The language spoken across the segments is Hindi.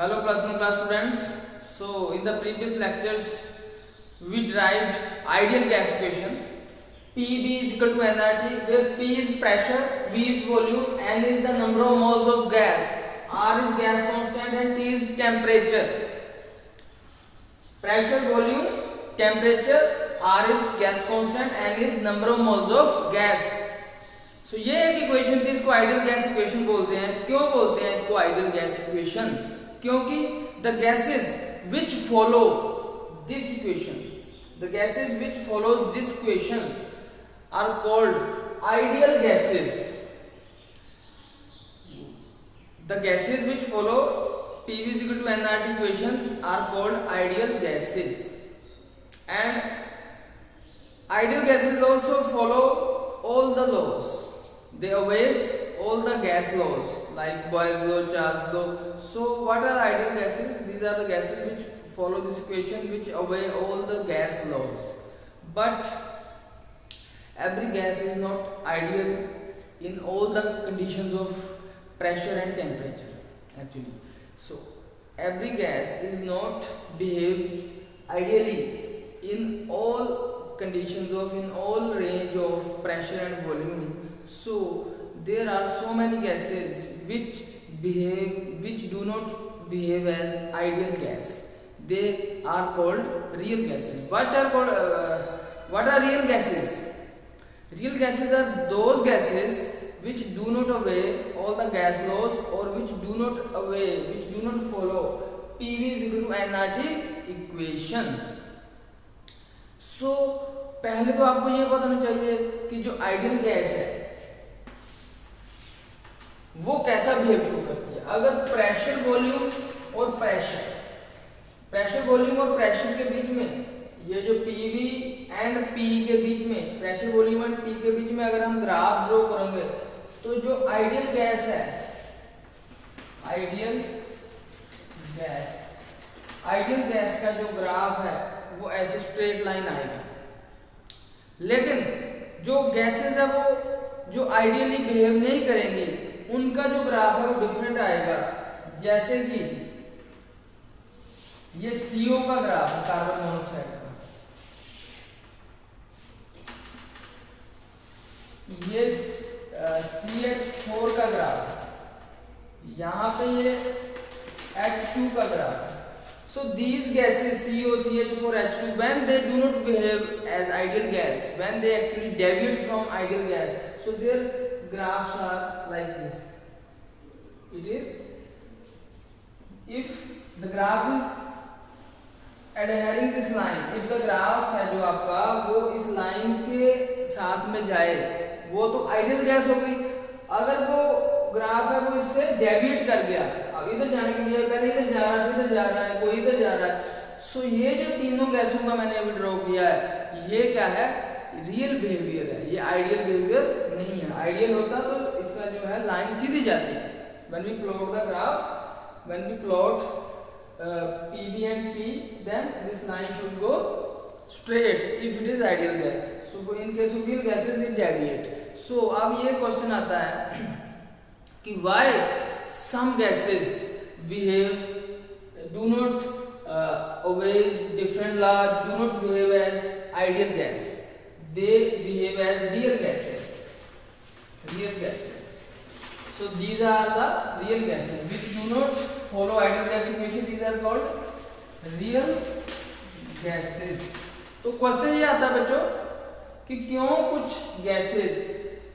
Hello plus 1 class students. So in the previous lectures we derived ideal gas equation. PV is equal to nRT, where P is pressure, V is volume, N is the number of moles of gas, R is gas constant and T is temperature. Pressure, volume, temperature, R is gas constant, N is number of moles of gas. So ये एक इक्वेशन थी, इसको आइडियल गैस इक्वेशन बोलते हैं. क्यों बोलते हैं इसको आइडियल गैस इक्वेशन? क्योंकि the gases which follow this equation, the gases which follows this equation are called ideal gases. The gases which follow PV is equal to nRT equation are called ideal gases, and ideal gases also follow all the laws. They obey all the gas laws like Boyle's law, Charles' law. So what are ideal gases? These are the gases which follow this equation, which obey all the gas laws. But every gas is not ideal in all the conditions of pressure and temperature actually. So every gas is not behaves ideally in all conditions of, in all range of pressure and volume. So there are so many gases which do not behave as ideal gas. They are called real gases. What are real gases? Real gases are those gases which do not obey all the gas laws, or which do not follow PV is equal to nRT equation. So पहले तो आपको ये बताना चाहिए कि जो आइडियल गैस है वो कैसा बिहेव शो करती है. अगर प्रेशर वॉल्यूम और प्रेशर के बीच में, ये जो PV एंड P के बीच में, प्रेशर वॉल्यूम एंड P के बीच में अगर हम ग्राफ ड्रॉ करेंगे तो जो आइडियल गैस है, आइडियल गैस का जो ग्राफ है वो ऐसे स्ट्रेट लाइन आएगा. लेकिन जो गैसेस है वो जो आइडियली बिहेव नहीं करेंगी उनका जो ग्राफ है वो डिफरेंट आएगा. जैसे कि ये CO का ग्राफ है, कार्बन मोनोऑक्साइड का, ये CH4 का ग्राफ है, यहां पे ये H2 का ग्राफ है. So these gases CO, CH4, H2, when they do not behave as ideal gas, when they actually deviate from ideal gas, so their graphs are like this. It is, if the graph is adhering this line, if the graph है जो आपका वो इस लाइन के साथ में जाए वो तो आइडियल गैस हो गई. अगर वो ग्राफ है वो इससे डेविएट कर गया, अब इधर जाने के लिए पहले इधर जा रहा है, इधर जा रहा है, कोई इधर जा रहा है. सो ये जो तीनों गैसों का मैंने अभी ड्रॉ किया है ये क्या है, रियल बिहेवियर है, ये आइडियल बिहेवियर नहीं है. आइडियल होता तो इसका जो है लाइन सीधी जाती है. When we plot the graph, when we plot PV and P, then this line should go straight if it is ideal gas. So in case of real gases it deviate. So अब ये क्वेश्चन आता है कि why some gases behave, do not obey different law, do not behave as ideal gas, they behave as real gases. So these are the real gases which do not follow ideal gas equation. These are called real gases. तो क्वेश्चन ये आता है बच्चों कि क्यों कुछ गैसेस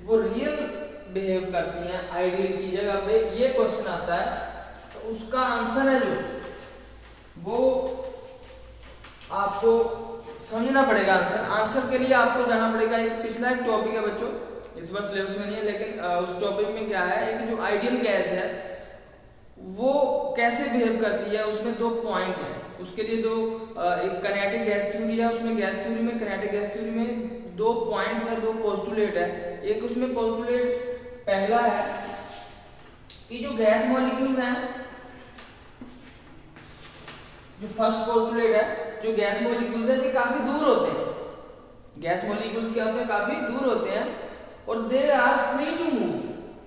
वो रियल बिहेव करती हैं आइडियल की जगह पे, ये क्वेश्चन आता है. तो उसका आंसर है जो वो आपको समझना पड़ेगा. आंसर के लिए आपको जाना पड़ेगा, एक पिछला एक टॉपिक है बच्चों, इस बार सिलेबस में नहीं है, लेकिन उस टॉपिक में क्या है, एक जो आइडियल गैस है वो कैसे बिहेव करती है. उसमें दो पॉइंट है, उसके लिए दो, एक काइनेटिक गैस थ्योरी है, उसमें गैस थ्योरी में, काइनेटिक गैस थ्योरी में दो पॉइंट्स है, दो पोस्टुलेट है. एक उसमें पोस्टुलेट पहला है कि जो गैस मॉलिक्यूल्स हैं, जो फर्स्ट पोस्टुलेट है, जो गैस मॉलिक्यूल्स है ये काफी दूर होते हैं. गैस मॉलिक्यूल्स क्या होते हैं, काफी दूर होते हैं और they are free to move.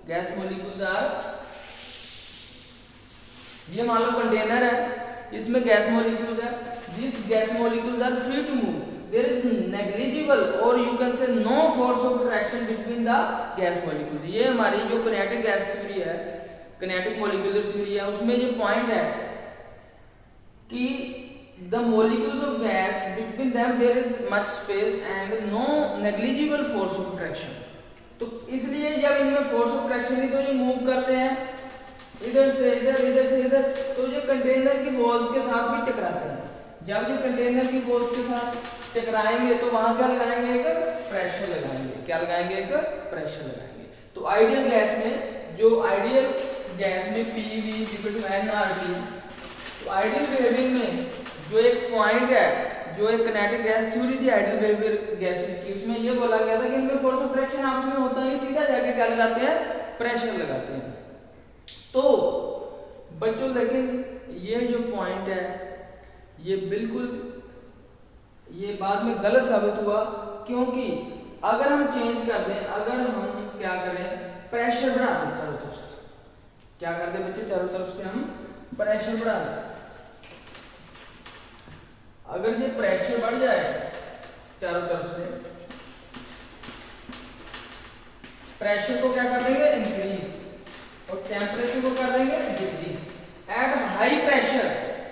Gas molecules are ये मान लो कंटेनर है, इसमें गैस मॉलिक्यूल्स है, this gas molecules are free to move, there is negligible और you can say no force of attraction between the gas molecules. ये हमारी जो किनेटिक गैस थ्योरी है, किनेटिक मॉलिक्यूलर थ्योरी है, उसमें जो पॉइंट है कि the molecules of gas between them there is much space and no negligible force of attraction। तो इसलिए जब इनमें फोर्स ऑफ अट्रैक्शन नहीं तो ये मूव करते हैं इधर से इधर, इधर से इधर, तो ये कंटेनर की वॉल्स के साथ भी टकराते हैं। जब ये कंटेनर की वॉल्स के साथ टकराएंगे तो वहां क्या लगाएंगे, एक प्रेशर लगाएंगे। क्या लगाएंगे, एक प्रेशर लगाएंगे। तो आइडियल गैस में, जो आइडियल गैस में PV=nRT, तो आइडियल बिहेवियर में जो एक पॉइंट है, जो एक किनेटिक गैस थ्योरी थी आइडियल बिहेवियर गैसेस की, उसमें ये बोला गया था कि इनमें फोर्स ऑफ अट्रैक्शन आपस में होता नहीं, सीधा जाके क्या लगाते हैं, प्रेशर लगाते हैं। तो बच्चों लेकिन ये जो पॉइंट है ये बिल्कुल, ये बाद में गलत साबित हुआ, क्योंकि अगर हम चेंज कर दें, अगर हम क्या करें, प्रेशर बढ़ा दें चारों तरफ से, क्या कर दें बच्चों, चारों तरफ से हम प्रेशर बढ़ा दें। अगर ये प्रेशर बढ़ जाए चारों तरफ से, प्रेशर को क्या कर देंगे, इंक्रीज, और टेम्परेचर को कर देंगे decrease. At high pressure,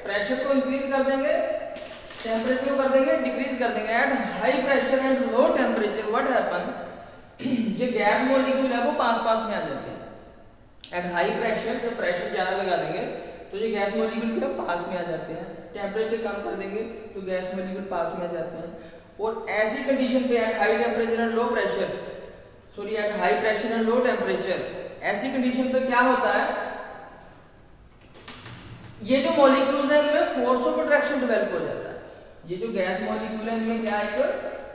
pressure को इंक्रीज कर देंगे, टेम्परेचर को कर देंगे डिक्रीज कर देंगे। At high pressure and low temperature what happen, जो गैस मॉलिक्यूल है वो पास पास में आ जाते हैं। एट हाई प्रेशर, जब प्रेशर ज्यादा लगा देंगे तो ये गैस मॉलिक्यूल के पास में आ जाते हैं। टेम्परेचर कम कर देंगे तो गैस मॉलिक्यूल पास में आ जाते हैं। और ऐसी कंडीशन पे at high temperature and low pressure, sorry at high pressure and low temperature, ऐसी कंडीशन पे क्या होता है, ये जो मॉलिक्यूल्स है इनमें फोर्स ऑफ अट्रैक्शन डेवलप हो जाता है। ये जो गैस मॉलिक्यूल है इनमें क्या, एक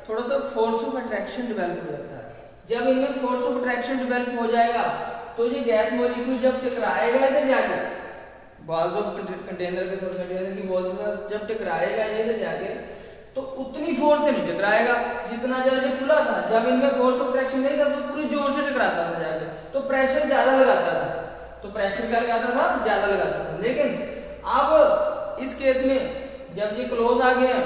थोड़ा सा फोर्स ऑफ अट्रैक्शन डेवलप हो जाता है। जब इनमें फोर्स ऑफ अट्रैक्शन डेवलप हो जाएगा तो ये गैस मॉलिक्यूल जब टकराएगा इधर जाके, वॉल्स ऑफ कंटेनर के साथ, कंटेनर की वॉल्स के साथ जब टकराएगा ये इधर जाके, तो उतनी फोर्स से नहीं टकराएगा जितना जब ये खुला था। जब इनमें फोर्स ऑफ अट्रैक्शन नहीं था तो पूरी जोर से टकराता था जाके, तो प्रेशर ज्यादा लगाता था, तो प्रेशर क्या लगाता था, ज्यादा लगाता था। लेकिन अब इस केस में जब ये क्लोज आ गया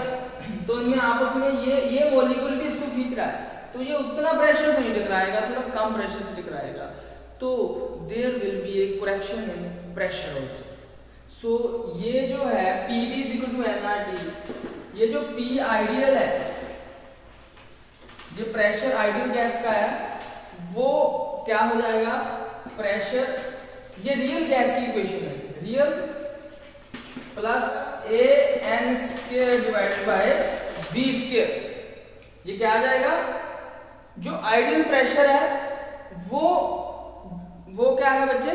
तो इनमें आपस में ये मॉलिक्यूल भी इसको खींच रहा है, तो ये उतना प्रेशर से नहीं टकराएगा, थोड़ा कम प्रेशर से टकराएगा। तो there will be a correction in pressure also. So ये जो है PV=nRT, ये जो P आइडियल है, ये प्रेशर आइडियल गैस का है, वो क्या हो जाएगा, प्रेशर, ये रियल गैस की इक्वेशन है, real plus AN² divided by B²। ये क्या आ जाएगा, जो आइडियल प्रेशर है वो क्या है बच्चे,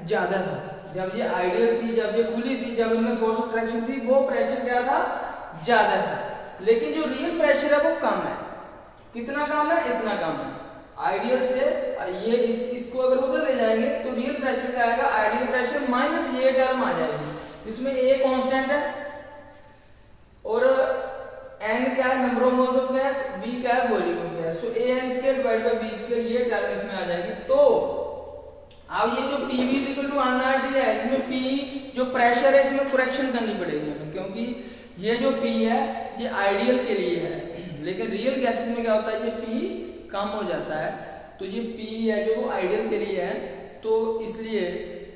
ज्यादा था। जब ये आइडियल थी, जब ये खुली थी, जब इनमें फोर्स ऑफ अट्रैक्शन थी, वो प्रेशर क्या था, ज्यादा था। लेकिन जो रियल प्रेशर है वो कम है। कितना कम है, इतना कम है। आइडियल से ये इसको अगर उधर ले जाएंगे तो रियल प्रेशर क्या आएगा, आइडियल प्रेशर माइनस ये टर्म आ जाएगी, इसमें A कांस्टेंट है और N क्या है, number of moles of gas, V क्या है, volume of gas. So AN² divided by B², ये टर्म इसमें आ जाएगी। तो अब ये जो PV=nRT है, इसमें P जो प्रेशर है इसमें करेक्शन करनी पड़ेगी हमें, क्योंकि ये जो P है ये आइडियल के लिए है, लेकिन रियल गैसेस में क्या होता है, ये P कम हो जाता है। तो ये P है जो वो आइडियल के लिए है, तो इसलिए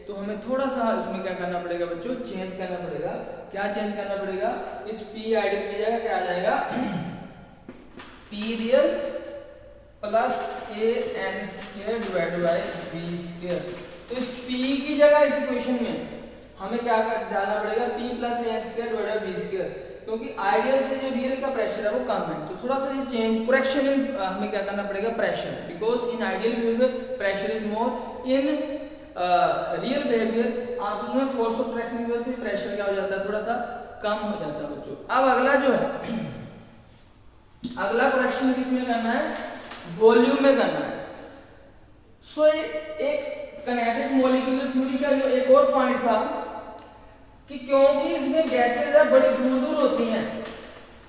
तो हमें थोड़ा सा उसमें क्या करना पड़ेगा बच्चों, चेंज करना पड़ेगा। क्या चेंज करना पड़ेगा, इस P आइडियल की जगह क्या आ जाएगा, P real plus AN² divided by B²। तो इस P की जगह इस इक्वेशन में हमें क्या डालना पड़ेगा, P plus AN² divided by B², क्योंकि आइडियल से जो रियल का प्रेशर है वो कम है। तो थोड़ा सा ये चेंज, करेक्शन इन हमें क्या करना पड़ेगा, pressure, because in ideal behaviour pressure is more, in real behaviour आप उसमें फोर्स ऑफ अट्रैक्शन की वजह से प्रेशर क्या हो जाता है, थोड़ा सा कम हो जाता है बच्चों। अब अगला जो है, अगला करेक्शन किसमें करना है, वॉल्यूम में करना है। सो एक किनेटिक मॉलिक्यूलर थ्योरी का जो एक और पॉइंट था कि क्योंकि इसमें गैसेस बड़ी दूर दूर होती हैं,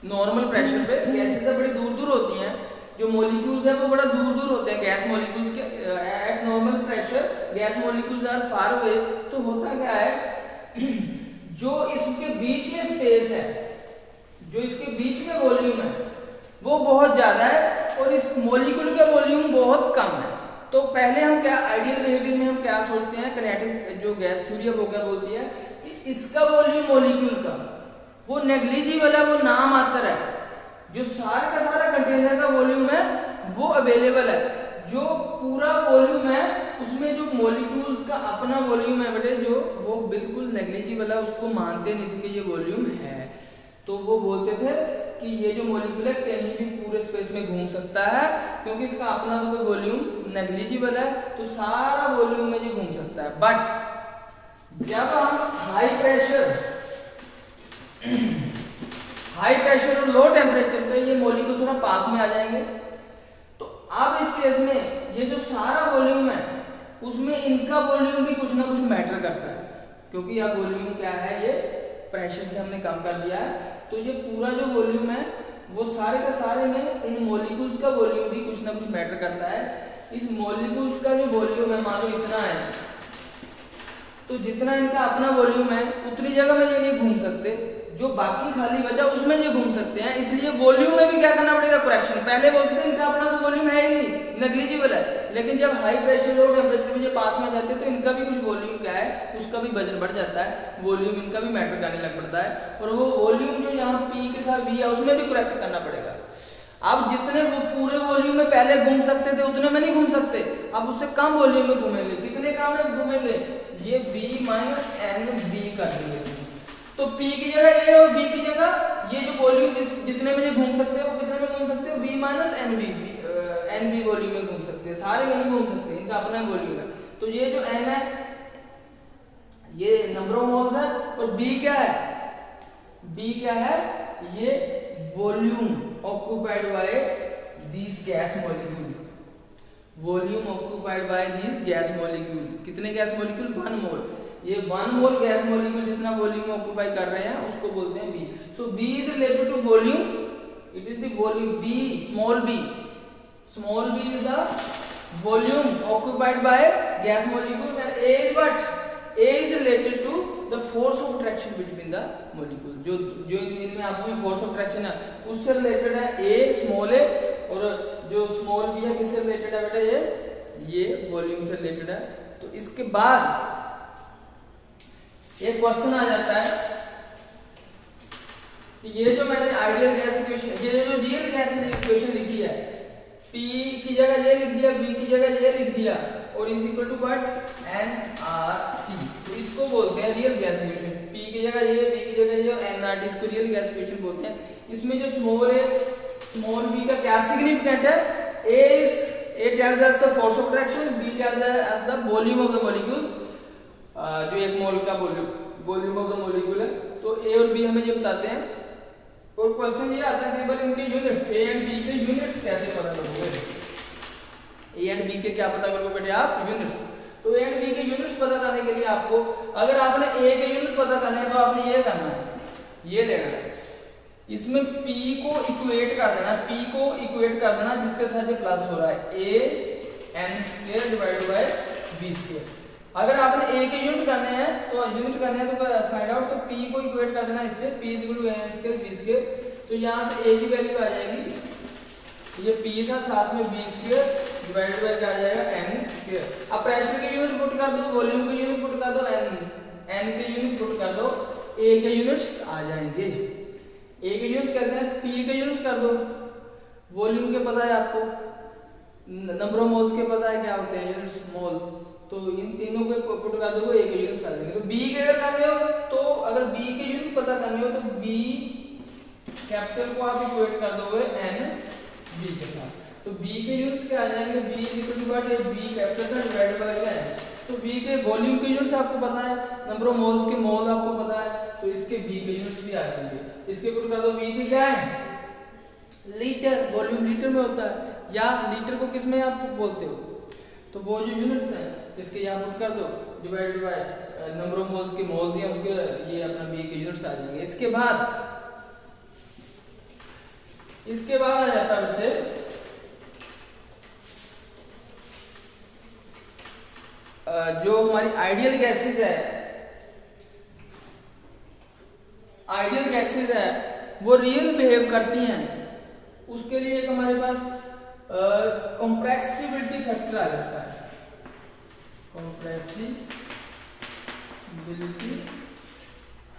नॉर्मल प्रेशर पे गैसेस बड़ी दूर दूर होती हैं, जो मॉलिक्यूल्स है वो बड़ा दूर दूर होते हैं गैस मॉलिक्यूल्स के। At normal pressure gas molecules are far away. तो होता क्या है जो इसके बीच में स्पेस है, जो इसके बीच में वॉल्यूम है वो बहुत ज्यादा है और इस मॉलिक्यूल का वॉल्यूम बहुत कम है। तो पहले हम क्या आइडियल बिहेवियर में हम क्या सोचते हैं, किनेटिक जो गैस थ्योरी है वो क्या बोलती है कि इसका वॉल्यूम मॉलिक्यूल का वो नेग्लिजिबल है, वो नाम मात्र है। जो सारा का सारा कंटेनर का वॉल्यूम है वो अवेलेबल है, जो पूरा वॉल्यूम है उसमें जो मॉलिक्यूल्स का अपना वॉल्यूम है बेटे जो वो बिल्कुल नेग्लिजिबल है, उसको मानते नहीं थे कि ये वॉल्यूम है। तो वो बोलते थे कि ये जो मॉलिक्यूल है कहीं भी पूरे स्पेस में घूम सकता है क्योंकि इसका अपना तो कोई वॉल्यूम नेग्लिजिबल है, तो सारा वॉल्यूम में ये घूम सकता है। बट जब हम हाई प्रेशर और लो टेम्परेचर पे ये मॉलिक्यूल थोड़ा पास में आ जाएंगे, तो अब इस केस में ये जो सारा वॉल्यूम है उसमें इनका वॉल्यूम भी कुछ ना कुछ मैटर करता है, क्योंकि अब वॉल्यूम क्या है ये प्रेशर से हमने कम कर दिया है। तो ये पूरा जो वॉल्यूम है वो सारे का सारे में इन मॉलिक्यूल्स का वॉल्यूम भी कुछ ना कुछ मैटर करता है। इस मॉलिक्यूल्स का जो वॉल्यूम है मान लो इतना है, तो जितना इनका अपना वॉल्यूम है उतनी जगह में ये नहीं घूम सकते, जो बाकी खाली बचा उसमें ये घूम सकते हैं। इसलिए वॉल्यूम में भी क्या करना पड़ेगा, करेक्शन। पहले बोलते थे इनका अपना तो वॉल्यूम है ही नहीं, नेग्लिजिबल है, लेकिन जब हाई प्रेशर और टेम्परेचर में ये पास में जाते हैं तो इनका भी कुछ वॉल्यूम क्या है उसका भी वजन बढ़ जाता है, वॉल्यूम इनका भी मैटर करने लग पड़ता है। और वो वॉल्यूम जो यहाँ पी के साथ वी है उसमें भी करेक्ट करना पड़ेगा। अब जितने वो पूरे वॉल्यूम में पहले घूम सकते थे उतने में नहीं घूम सकते, अब उससे कम वॉल्यूम में घूमेंगे। कितने कम में घूमेंगे, ये v माइनस एन बी कर देंगे। तो p की जगह a और b की जगह ये जो वॉल्यूम जितने में ये घूम सकते हैं वो कितने में घूम सकते हो, v minus n b, n b volume में घूम सकते हैं, सारे में नहीं घूम सकते, इनका अपना वॉल्यूम है। तो ये जो n है ये नंबर ऑफ मोल्स है और b क्या है, b क्या है, ये volume occupied by this gas molecule, volume occupied by this gas molecule. कितने गैस मॉलिक्यूल, 1 मोल। ये 1 मोल गैस मॉलिक्यूल जितना वॉल्यूम ऑक्यूपाई कर रहे हैं उसको बोलते हैं B। So B is related to volume, it is the volume B, small b is the volume occupied by gas molecule and A is what, A is related to the force of attraction between the molecule। जो इनमें आपस में फोर्स ऑफ अट्रैक्शन है उससे रिलेटेड है A, स्मॉल a, और जो स्मॉल b है किससे रिलेटेड है बेटा, ये वॉल्यूम से रिलेटेड है। तो इसके बाद एक क्वेश्चन आ जाता है कि ये जो मैंने आइडियल गैस इक्वेशन, ये जो रियल गैस इक्वेशन लिखी है, P की जगह ये लिख दिया, B की जगह ये लिख दिया और is equal to what, nRT। तो इसको बोलते हैं रियल गैस इक्वेशन। P की जगह ये, B की जगह ये, nRT, इसको रियल गैस इक्वेशन बोलते हैं। इसमें जो स्मॉल a, स्मॉल b का क्या सिग्निफिकेंट है, A tells us the force of attraction, B tells us the volume of the molecules, जो एक मोल का वॉल्यूम ऑफ द मॉलिक्यूल है। तो A और B हमें ये बताते हैं और क्वेश्चन ये आता है केवल इनके यूनिट्स, A एंड B के यूनिट्स कैसे पता करोगे, A एंड B के क्या पता करोगे बेटे आप, यूनिट्स। तो A एंड B के यूनिट्स पता करने के लिए आपको, अगर आपने A के यूनिट पता करने हैं तो आपने ये करना है, ये लेना है, इसमें P को इक्वेट कर देना, P को इक्वेट कर देना जिसके साथ ये प्लस हो रहा है, A n square divided by B square. अगर आपने A के यूनिट करने हैं तो फाइंड आउट, तो P को इक्वेट कर देना इससे, P equal to n square B square. तो यहाँ से A की वैल्यू आ जाएगी, ये P था साथ में B स्क्वायर डिवाइडेड बाय क्या आ जाएगा, n स्क्वायर। अब प्रेशर के यूनिट पुट कर दो, वॉल्यूम के यूनिट पुट कर दो, n के यूनिट पुट कर दो, A के यूनिट्स आ जाएंगे। A के यूनिट्स कहते हैं, P के यूनिट्स कर दो, वॉल्यूम के पता है आपको, नंबर ऑफ मोल्स के पता है क्या होते हैं यूनिट्स, मोल। तो इन तीनों को पुट कर दो, A के यूनिट्स आ जाएंगे। तो B के अगर करने हो तो, अगर B के यूनिट पता करने हो तो B कैपिटल को आप इक्वेट कर दोगे n B के साथ, तो B के यूनिट्स क्या आ जाएंगे, B equal to what, B capital का डिवाइडेड बाय n। तो B के वॉल्यूम के यूनिट्स आपको पता है, नंबर ऑफ मोल्स के मोल आपको पता है, तो इसके B के यूनिट्स भी आ जाएंगे। इसके पुट कर दो, B की क्या है, लीटर, वॉल्यूम लीटर में होता है, या लीटर को किस में आप बोलते हो, तो वो जो यूनिट्स हैं इसके यहाँ पुट कर दो, divided by number of moles के मोल्स हैं उसके, ये अपना B के यूनिट्स आ जाएंगे। इसके बाद आ जाता है बच्चे जो हमारी आइडियल गैसेज है, आइडियल गैसेज है वो रियल बिहेव करती हैं, उसके लिए एक हमारे पास कंप्रेसिबिलिटी फैक्टर आ जाता है। कंप्रेसिबिलिटी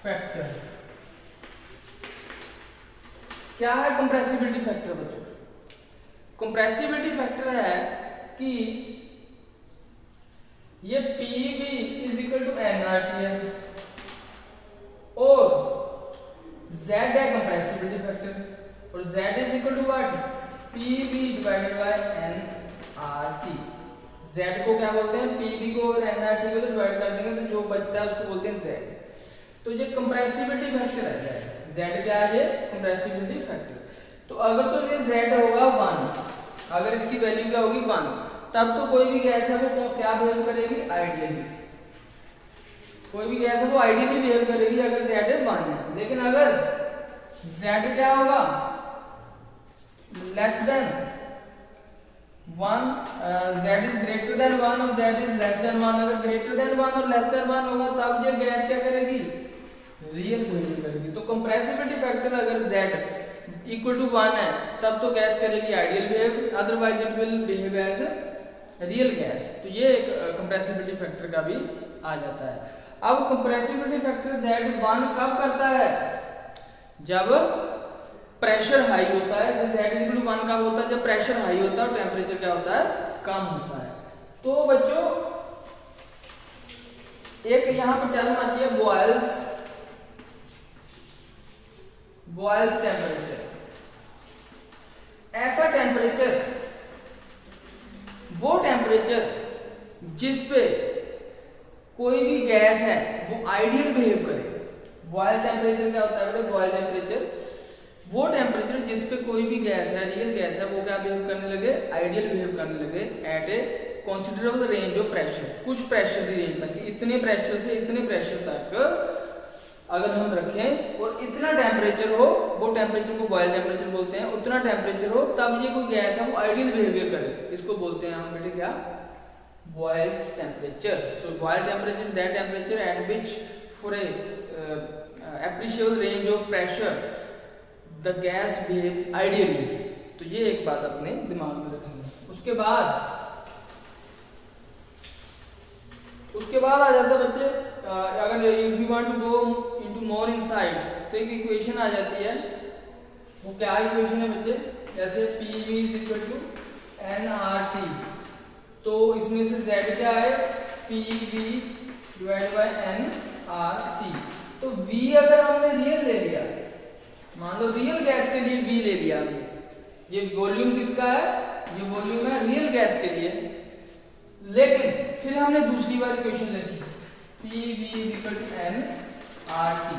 फैक्टर क्या है? कंप्रेसिबिलिटी फैक्टर बच्चों, कंप्रेसिबिलिटी फैक्टर है कि ये PV is equal to nRT है और Z है कंप्रेसिबिलिटी फैक्टर, और Z is equal to what? PV divided by nRT। Z को क्या बोलते हैं? PV को और nRT को डिवाइड कर देंगे तो जो बचता है उसको बोलते हैं Z। तो ये कंप्रेसिबिलिटी फैक्टर है, Z क्या है? ये कंप्रेसिबिलिटी फैक्टर। तो अगर तो ये Z होगा 1, अगर इसकी वैल्यू क्या होगी 1, तब तो कोई भी गैस है वो क्या बिहेव करेगी? आइडियली। कोई भी गैस है वो आइडियली बिहेव करेगी अगर Z 1 है। लेकिन अगर Z क्या होगा? Less than 1, Z is greater than 1 और Z इज लेस देन 1। अगर ग्रेटर देन 1 और लेस देन 1 होगा तब ये गैस क्या करेगी? रियल बिहेव करेगी। तो कंप्रेसिबिलिटी फैक्टर अगर Z इक्वल टू 1 है तब तो गैस करेगी ideal behave, otherwise it will behave as real gas. तो ये एक कंप्रेसिबिलिटी फैक्टर का भी आ जाता है। अब कंप्रेसिबिलिटी फैक्टर Z1 कब करता है? जब प्रेशर हाई होता है। Z इक्वल टू 1 कब होता है? जब प्रेशर हाई होता है और टेम्परेचर क्या होता है? कम होता है। तो बच्चों एक यहां पर टर्म आती है बॉयल्स टेम्परेचर। ऐसा टेम्परेचर, वो टेम्परेचर जिस पे कोई भी गैस है वो आइडियल बिहेव करे। बॉयल टेम्परेचर क्या होता है बेटा? बॉयल टेम्परेचर वो टेम्परेचर जिस पे कोई भी गैस है, रियल गैस है, वो क्या बिहेव करने लगे? आइडियल बिहेव करने लगे at a considerable range of pressure. कुछ प्रेशर की रेंज तक, इतने प्रेशर से इतने प्रेशर तक अगर हम रखें और इतना टेम्परेचर हो, वो टेम्परेचर को बॉयल टेम्परेचर बोलते हैं, उतना टेम्परेचर हो तब ये कोई गैस है वो आइडियल बिहेवियर करे। इसको बोलते हैं हम बेटे क्या? Boyle's temperature. So Boyle temperature that temperature at which for a appreciable range of pressure the gas behaves ideally. तो ये एक बात अपने दिमाग में रखेंगे। उसके बाद आ जाता है बच्चे, अगर if you want to go into more inside तो एक इक्वेशन आ जाती है। वो क्या इक्वेशन है बच्चे? जैसे PV is equal to nRT, तो इसमें से Z क्या है? PV divide by nRT। तो V अगर हमने रियल ले लिया, मान लो रियल गैस के लिए V ले लिया हमने, ये वॉल्यूम किसका है? ये वॉल्यूम है रियल गैस के लिए। लेकिन फिर हमने दूसरी बार इक्वेशन लिखी PV is equal to nRT,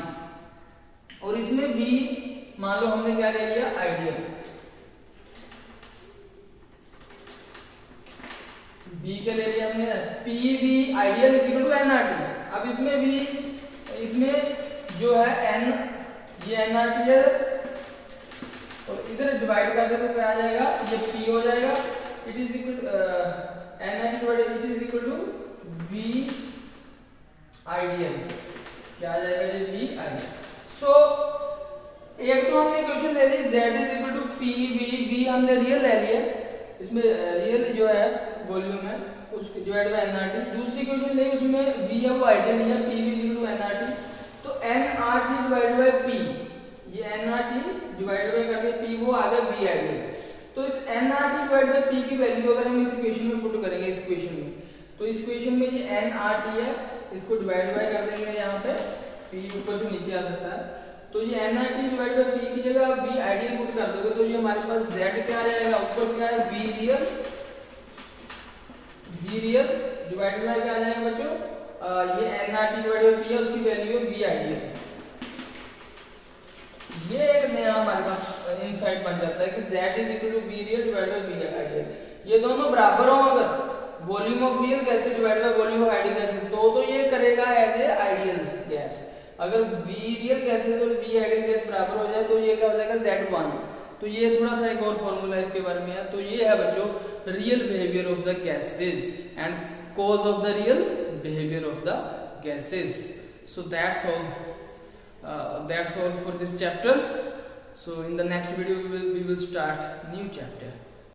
और इसमें V मान लो हमने क्या ले लिया? आइडियल। V क्या ले लिया हमने? PV ideal is equal to nRT। अब इसमें जो है n, ये nRT है, और इधर डिवाइड कर दे तो क्या आ जाएगा? ये P हो जाएगा। It is equal nRT divided it is equal to V ideal. क्या आ जाएगा? ये V आइडियल। सो एक तो हमने इक्वेशन ले ली Z is equal to PV, V हमने रियल ले लिया, इसमें रियल जो है वॉल्यूम है उसके डिवाइड बाय nRT। दूसरी इक्वेशन ले, उसमें V है वो आइडियल नहीं है, PV is equal to nRT। तो nRT डिवाइड बाय P, ये nRT डिवाइड बाय करके P वो आ गया V आइडियल। तो इस nRT डिवाइड बाय P की वैल्यू अगर हम इस इक्वेशन में पुट करेंगे, इस इक्वेशन में, तो इस इक्वेशन में ये nRT है, इसको डिवाइड बाय कर देंगे यहाँ पे, P ऊपर से नीचे आ सकता है। तो ये nRT डिवाइड बाय P की जगह V आइडियल पुट कर दोगे तो ये हमारे पास Z क्या आ जाएगा? ऊपर क्या है? V रियल डिवाइड बाय क्या आ जाएगा बच्चों? ये nRT डिवाइड बाय P है, उसकी वैल्यू है V आइडियल। ये एक नया हमारे पास इनसाइट बन जाता है कि Z is equal to V real divide by V ideal. ये दोनों बराबर हो अगर volume of real gas divide by volume of ideal gas, तो ये करेगा एज ए आइडियल गैस। अगर V रियल गैस है तो V आइडियल गैस बराबर हो जाए तो ये क्या हो जाएगा? Z1। तो ये थोड़ा सा एक और फॉर्मूला इसके बारे में है। तो ये है बच्चों real behaviour of the gases and cause of the real behaviour of the gases. So that's all that's all for this chapter. So in the next video we will start new chapter.